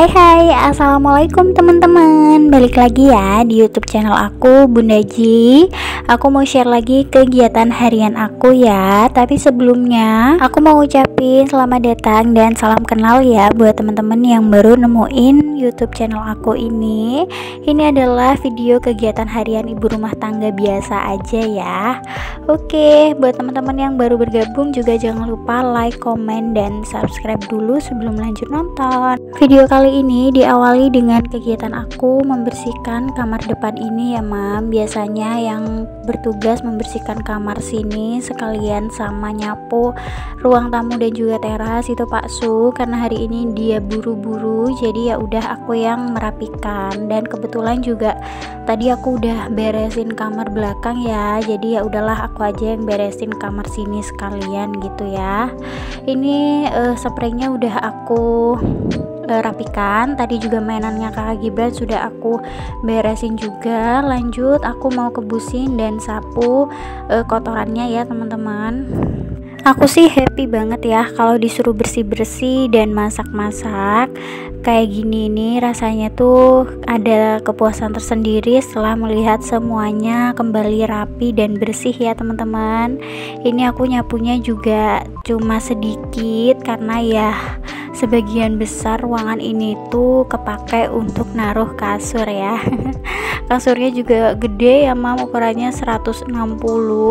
Hai, assalamualaikum teman-teman. Balik lagi ya di YouTube channel aku, Bunda Ji. Aku mau share lagi kegiatan harian aku ya. Tapi sebelumnya aku mau ucapin selamat datang dan salam kenal ya buat teman-teman yang baru nemuin YouTube channel aku ini. Ini adalah video kegiatan harian ibu rumah tangga biasa aja ya. Oke, buat teman-teman yang baru bergabung juga jangan lupa like, komen, dan subscribe dulu sebelum lanjut nonton. Video kali ini diawali dengan kegiatan aku membersihkan kamar depan ini ya Mam. Biasanya yang bertugas membersihkan kamar sini sekalian sama nyapu ruang tamu dan juga teras itu Pak Su, karena hari ini dia buru-buru jadi ya udah aku yang merapikan. Dan kebetulan juga tadi aku udah beresin kamar belakang ya, jadi ya udahlah aku aja yang beresin kamar sini sekalian gitu ya. Ini spraynya udah aku rapikan. Tadi juga mainannya kakak Gibran sudah aku beresin juga. Lanjut aku mau kebusin dan sapu kotorannya ya teman-teman. Aku sih happy banget ya kalau disuruh bersih-bersih dan masak-masak kayak gini nih, rasanya tuh ada kepuasan tersendiri setelah melihat semuanya kembali rapi dan bersih ya teman-teman. Ini aku nyapunya juga cuma sedikit karena ya sebagian besar ruangan ini tuh kepake untuk naruh kasur ya. Kasurnya juga gede ya Mam, ukurannya 160,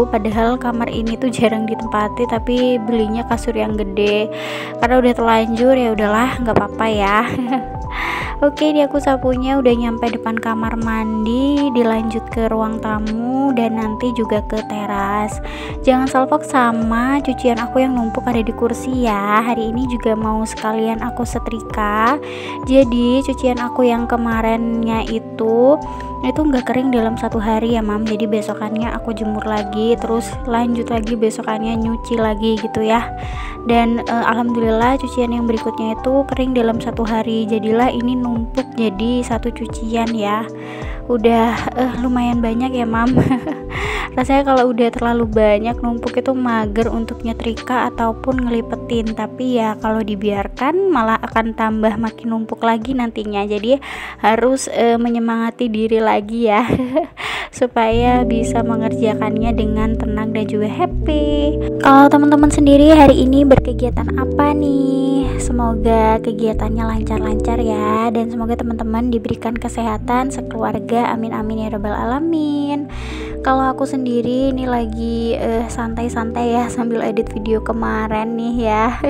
padahal kamar ini tuh jarang ditempati tapi belinya kasur yang gede karena udah terlanjur, ya udahlah nggak apa-apa ya. Oke, ini aku sapunya udah nyampe depan kamar mandi, dilanjut ke ruang tamu dan nanti juga ke teras. Jangan salpok sama cucian aku yang numpuk ada di kursi ya. Hari ini juga mau sekalian aku setrika. Jadi cucian aku yang kemarinnya itu nggak kering dalam satu hari ya Mam, jadi besokannya aku jemur lagi, terus lanjut lagi besokannya nyuci lagi gitu ya. Dan alhamdulillah cucian yang berikutnya itu kering dalam satu hari, jadilah ini numpuk jadi satu cucian ya. Udah lumayan banyak ya Mam. Rasanya kalau udah terlalu banyak numpuk itu mager untuk nyetrika ataupun ngelipetin, tapi ya kalau dibiarkan malah akan tambah makin numpuk lagi nantinya. Jadi harus menyemangati diri lagi ya supaya bisa mengerjakannya dengan tenang dan juga happy. Kalau teman-teman sendiri hari ini berkegiatan apa nih? Semoga kegiatannya lancar-lancar ya, dan semoga teman-teman diberikan kesehatan sekeluarga, amin amin ya rabbal alamin. Kalau aku sendiri ini lagi santai-santai ya sambil edit video kemarin nih ya.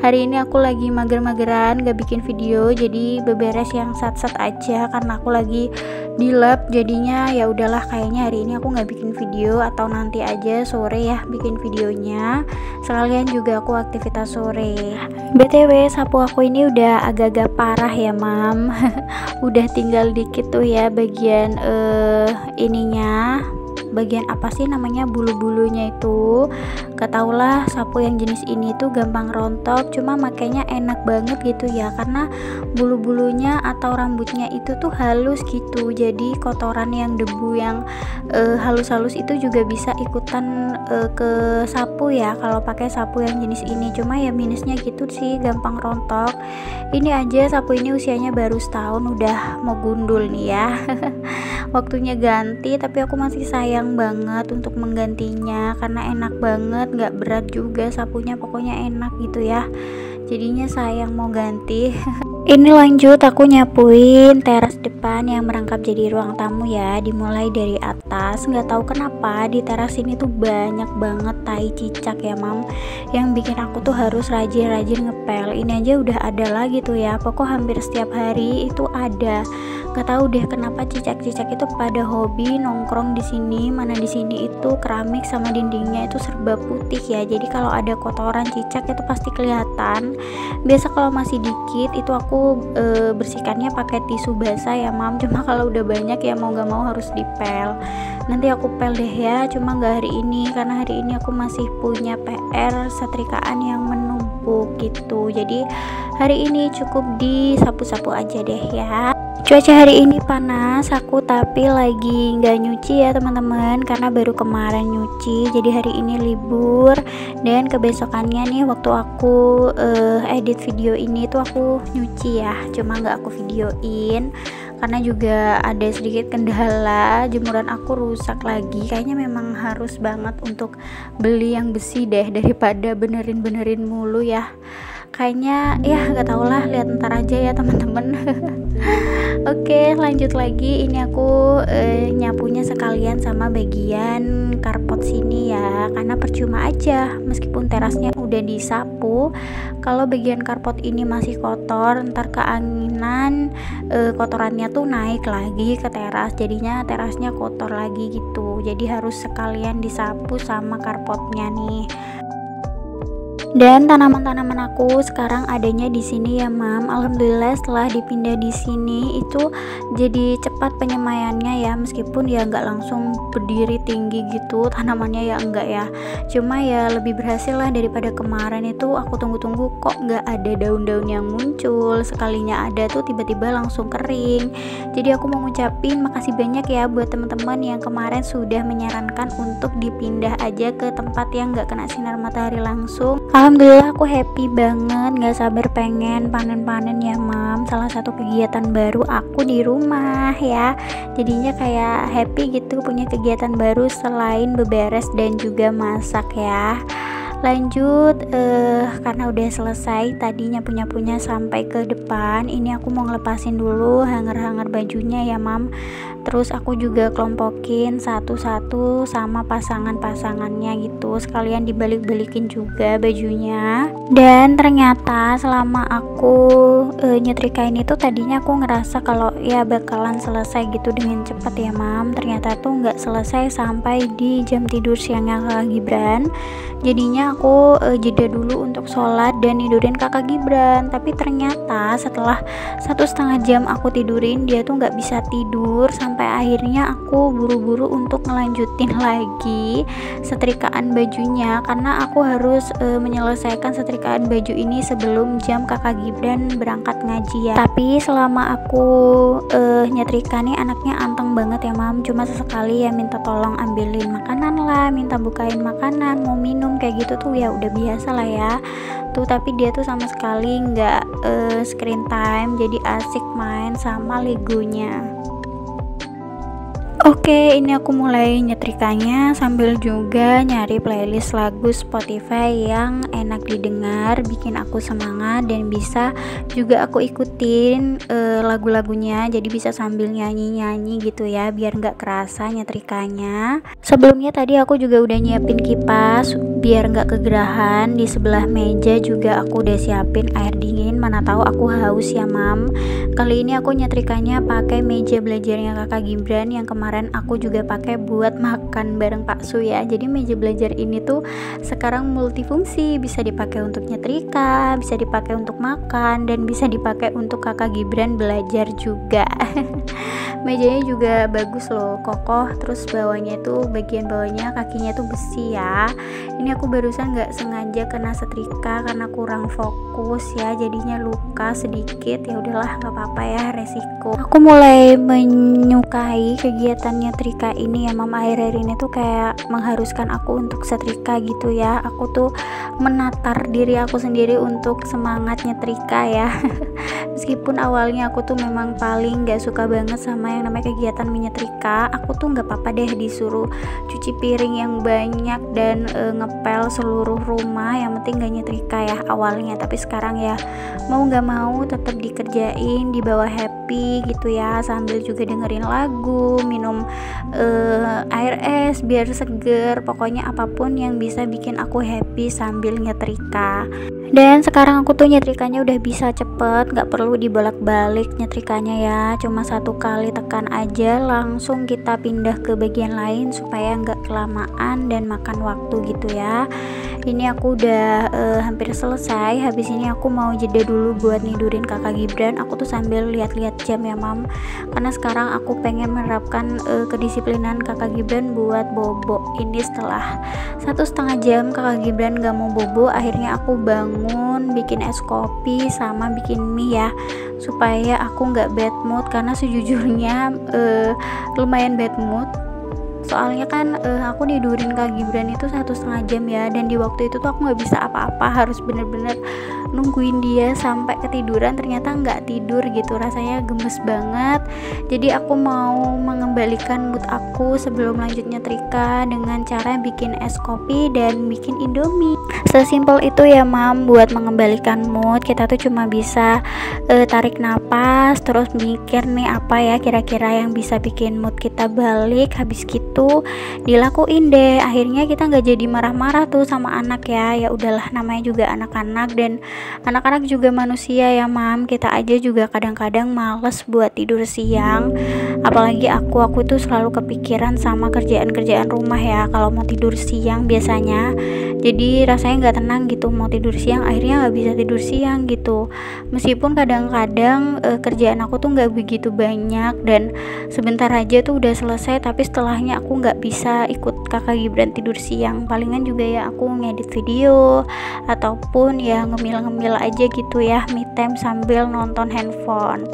Hari ini aku lagi mager-mageran gak bikin video, jadi beberes yang sat-sat aja karena aku lagi di lab. Jadinya ya udahlah, kayaknya hari ini aku nggak bikin video atau nanti aja sore ya bikin videonya, sekalian juga aku aktivitas sore. BTW sapu aku ini udah agak-agak parah ya Mam. Udah tinggal dikit tuh ya bagian ininya, bagian apa sih namanya, bulu-bulunya itu. Ketaulah sapu yang jenis ini tuh gampang rontok, cuma makanya enak banget gitu ya karena bulu-bulunya atau rambutnya itu tuh halus gitu, jadi kotoran yang debu yang halus-halus itu juga bisa ikutan ke sapu ya kalau pakai sapu yang jenis ini. Cuma ya minusnya gitu sih, gampang rontok. Ini aja sapu ini usianya baru setahun udah mau gundul nih ya. Waktunya ganti, tapi aku masih sayang banget untuk menggantinya karena enak banget, nggak berat juga sapunya, pokoknya enak gitu ya. Jadinya sayang mau ganti. Ini lanjut aku nyapuin teras depan yang merangkap jadi ruang tamu ya. Dimulai dari atas, nggak tahu kenapa di teras ini tuh banyak banget tai cicak ya Mam, yang bikin aku tuh harus rajin-rajin ngepel. Ini aja udah ada lagi tuh ya, pokok hampir setiap hari itu ada. Gak tahu deh kenapa cicak-cicak itu pada hobi nongkrong di sini. Mana di sini itu keramik sama dindingnya itu serba putih ya, jadi kalau ada kotoran cicak itu pasti kelihatan. Biasa kalau masih dikit itu aku bersihkannya pakai tisu basah ya Mam, cuma kalau udah banyak ya mau gak mau harus dipel. Nanti aku pel deh ya, cuma gak hari ini karena hari ini aku masih punya PR setrikaan yang menumpuk numpuk gitu. Jadi hari ini cukup disapu-sapu aja deh ya. Cuaca hari ini panas, aku tapi lagi nggak nyuci ya teman-teman, karena baru kemarin nyuci. Jadi hari ini libur, dan kebesokannya nih waktu aku edit video ini tuh aku nyuci ya, cuma nggak aku videoin karena juga ada sedikit kendala, jemuran aku rusak lagi. Kayaknya memang harus banget untuk beli yang besi deh daripada benerin mulu ya. Kayaknya ya nggak tau lah, lihat ntar aja ya teman-teman. Oke, lanjut lagi. Ini aku nyapunya sekalian sama bagian karpot sini ya, karena percuma aja meskipun terasnya udah disapu, kalau bagian karpot ini masih kotor, ntar keanginan kotorannya tuh naik lagi ke teras, jadinya terasnya kotor lagi gitu. Jadi harus sekalian disapu sama karpotnya nih. Dan tanaman-tanaman aku sekarang adanya di sini ya Mam. Alhamdulillah setelah dipindah di sini itu jadi cepat penyemaiannya ya, meskipun ya nggak langsung berdiri tinggi gitu tanamannya ya, enggak ya, cuma ya lebih berhasil lah daripada kemarin itu aku tunggu-tunggu kok nggak ada daun-daun yang muncul, sekalinya ada tuh tiba-tiba langsung kering. Jadi aku mau ngucapin makasih banyak ya buat teman-teman yang kemarin sudah menyarankan untuk dipindah aja ke tempat yang nggak kena sinar matahari langsung. Alhamdulillah aku happy banget, gak sabar pengen panen-panen ya Mam. Salah satu kegiatan baru aku di rumah ya, jadinya kayak happy gitu punya kegiatan baru selain beberes dan juga masak ya. Lanjut, karena udah selesai tadi nyapu-nyapunya sampai ke depan, ini aku mau ngelepasin dulu hanger-hanger bajunya ya Mam. Terus aku juga kelompokin satu-satu sama pasangan-pasangannya gitu, sekalian dibalik-balikin juga bajunya. Dan ternyata selama aku nyetrika ini tuh tadinya aku ngerasa kalau ya bakalan selesai gitu dengan cepat ya Mam. Ternyata tuh nggak selesai sampai di jam tidur siangnya Kakak Gibran. Jadinya aku jeda dulu untuk sholat dan tidurin Kakak Gibran. Tapi ternyata setelah 1,5 jam aku tidurin, dia tuh nggak bisa tidur, sampai akhirnya aku buru-buru untuk ngelanjutin lagi setrikaan bajunya, karena aku harus menyelesaikan setrikaan baju ini sebelum jam Kakak Gibran berangkat ngaji ya. Tapi selama aku nyetrika nih, anaknya anteng banget ya Mam, cuma sesekali ya minta tolong ambilin makanan lah, minta bukain makanan, mau minum kayak gitu tuh ya udah biasa lah ya tuh. Tapi dia tuh sama sekali nggak screen time, jadi asik main sama legonya. Oke, ini aku mulai nyetrikanya sambil juga nyari playlist lagu Spotify yang enak didengar, bikin aku semangat, dan bisa juga aku ikutin lagu-lagunya, jadi bisa sambil nyanyi-nyanyi gitu ya, biar nggak kerasa nyetrikanya. Sebelumnya tadi aku juga udah nyiapin kipas biar nggak kegerahan. Di sebelah meja juga aku udah siapin air dingin, mana tahu aku haus ya Mam. Kali ini aku nyetrikanya pakai meja belajarnya Kakak Gibran yang kemarin aku juga pakai buat makan bareng Pak Su ya. Jadi meja belajar ini tuh sekarang multifungsi, bisa dipakai untuk nyetrika, bisa dipakai untuk makan, dan bisa dipakai untuk Kakak Gibran belajar juga. Mejanya juga bagus loh, kokoh, terus bawahnya itu bagian bawahnya kakinya tuh besi ya. Ini aku barusan nggak sengaja kena setrika karena kurang fokus ya, jadinya luka sedikit. Ya udahlah, nggak apa-apa ya, resiko. Aku mulai menyukai kegiatan nyetrika ini ya Mam. Akhir-akhir ini tuh kayak mengharuskan aku untuk setrika gitu ya. Aku tuh menatar diri aku sendiri untuk semangat nyetrika ya. Meskipun awalnya aku tuh memang paling gak suka banget sama yang namanya kegiatan menyetrika, aku tuh nggak apa-apa deh disuruh cuci piring yang banyak dan ngepel seluruh rumah, yang penting gak nyetrika ya awalnya. Tapi sekarang ya mau nggak mau tetap dikerjain, dibawa happy gitu ya, sambil juga dengerin lagu, minum air es biar seger, pokoknya apapun yang bisa bikin aku happy sambil nyetrika. Dan sekarang aku tuh nyetrikanya udah bisa cepet, gak perlu dibolak-balik nyetrikanya ya, cuma 1 kali tekan aja langsung kita pindah ke bagian lain supaya gak kelamaan dan makan waktu gitu ya. Ini aku udah hampir selesai. Habis ini aku mau jeda dulu buat nidurin Kakak Gibran. Aku tuh sambil lihat-lihat jam ya Mam, karena sekarang aku pengen menerapkan kedisiplinan Kakak Gibran buat bobo. Ini setelah 1,5 jam Kakak Gibran gak mau bobo, akhirnya aku bangun bangun bikin es kopi sama bikin mie ya, supaya aku nggak bad mood, karena sejujurnya lumayan bad mood. Soalnya kan aku tidurin Kak Gibran itu 1,5 jam ya, dan di waktu itu tuh aku nggak bisa apa-apa, harus bener-bener nungguin dia sampai ketiduran. Ternyata nggak tidur gitu, rasanya gemes banget. Jadi aku mau mengembalikan mood aku sebelum lanjut nyetrika dengan cara bikin es kopi dan bikin indomie. Sesimpel itu ya mam, buat mengembalikan mood kita tuh cuma bisa tarik napas, terus mikir nih apa ya kira-kira yang bisa bikin mood kita balik. Habis gitu dilakuin deh, akhirnya kita nggak jadi marah-marah tuh sama anak ya. Ya udahlah, namanya juga anak-anak, dan anak-anak juga manusia ya mam, kita aja juga kadang-kadang males buat tidur siang. Apalagi aku tuh selalu kepikiran sama kerjaan-kerjaan rumah ya kalau mau tidur siang biasanya. Jadi rasanya nggak tenang gitu, mau tidur siang akhirnya nggak bisa tidur siang gitu. Meskipun kadang-kadang kerjaan aku tuh nggak begitu banyak dan sebentar aja tuh udah selesai, tapi setelahnya aku nggak bisa ikut kakak Gibran tidur siang. Palingan juga ya aku ngedit video ataupun ya ngemil-ngemil aja gitu ya, me time sambil nonton handphone.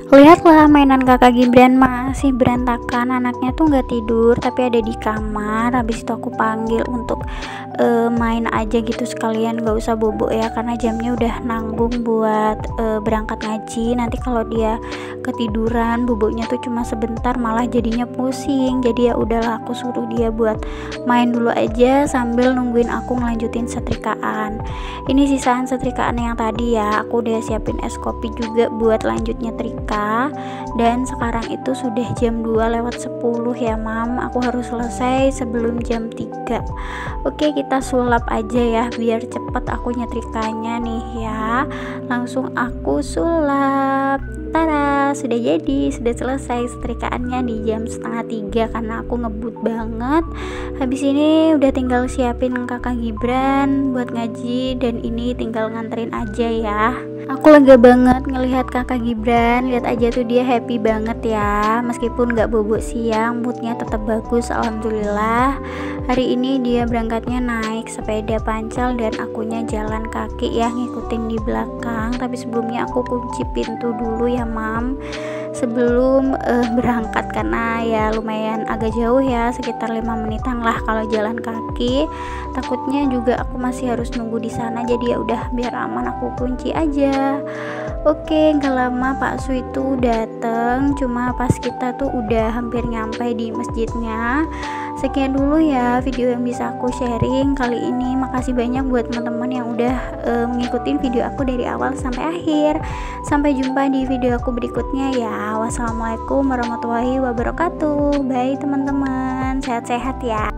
Lihatlah mainan kakak Gibran masih berantakan, anaknya tuh nggak tidur tapi ada di kamar. Habis itu aku panggil untuk main aja gitu sekalian, nggak usah bobo ya, karena jamnya udah nanggung buat berangkat ngaji. Nanti kalau dia ketiduran boboknya tuh cuma sebentar malah jadinya pusing. Jadi ya udahlah, aku suruh dia buat main dulu aja sambil nungguin aku ngelanjutin setrikaan. Ini sisaan setrikaan yang tadi ya, aku udah siapin es kopi juga buat lanjut nyetrika. Dan sekarang itu sudah jam 2:10 ya mam, aku harus selesai sebelum jam 3. Oke, kita sulap aja ya biar cepet aku nyetrikanya nih ya. Langsung aku sulap. Tada, sudah jadi, sudah selesai setrikaannya di jam 2:30 karena aku ngebut banget. Habis ini udah tinggal siapin kakak Gibran buat ngaji, dan ini tinggal nganterin aja ya. Aku lega banget ngelihat kakak Gibran, lihat aja tuh dia happy banget ya. Meskipun gak bobok siang, moodnya tetap bagus, alhamdulillah. Hari ini dia berangkatnya naik sepeda pancal dan akunya jalan kaki ya, ngikutin di belakang. Tapi sebelumnya aku kunci pintu dulu ya mam, sebelum berangkat, karena ya lumayan agak jauh ya, sekitar 5 menitan lah kalau jalan kaki. Takutnya juga aku masih harus nunggu di sana, jadi ya udah biar aman aku kunci aja. Oke, nggak lama Pak Su itu dateng, cuma pas kita tuh udah hampir nyampe di masjidnya. Sekian dulu ya video yang bisa aku sharing kali ini. Makasih banyak buat teman-teman yang udah mengikuti video aku dari awal sampai akhir. Sampai jumpa di video aku berikutnya ya. Wassalamualaikum warahmatullahi wabarakatuh. Bye teman-teman, sehat-sehat ya.